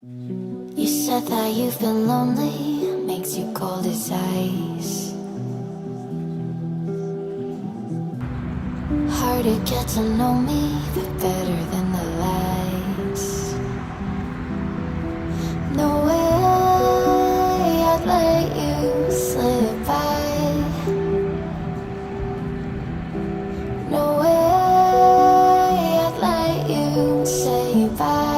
You said that you've been lonely, makes you cold as ice. Hard to get to know me, but better than the lies. No way I'd let you slip by. No way I'd let you say bye.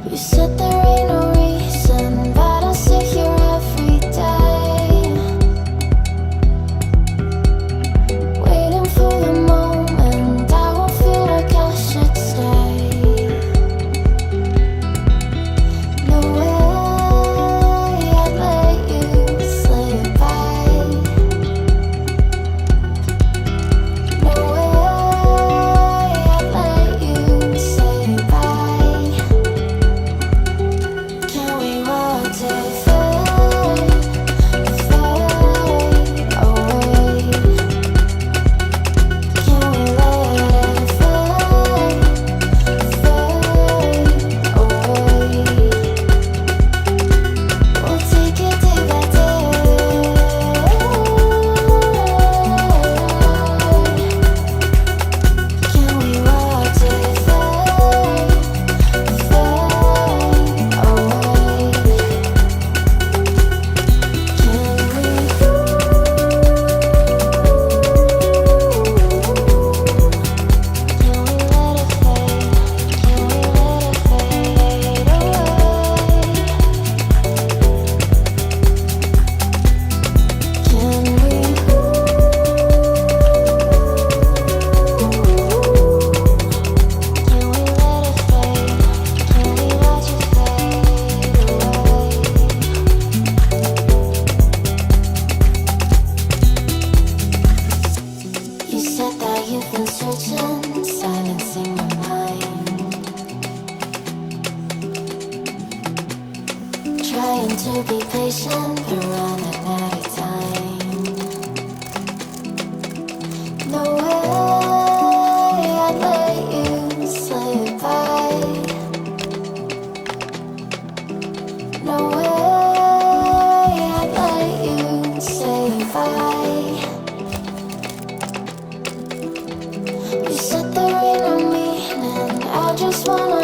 You said there ain't no reason, but I'll sit here every day, waiting for the moment I won't feel like I should stay. No way I'd let you slip by. No way I'd let you say bye. Can we watch it fade, fade away? Can we let it fade, fade away? We'll take it day by day. Can we watch it fade, fade away? You said that you've been searching, silencing your mind, trying to be patient, but running out of time. No way I'd let you slip by. No way I'd let you say bye. You said there ain't no meaning, I just wanna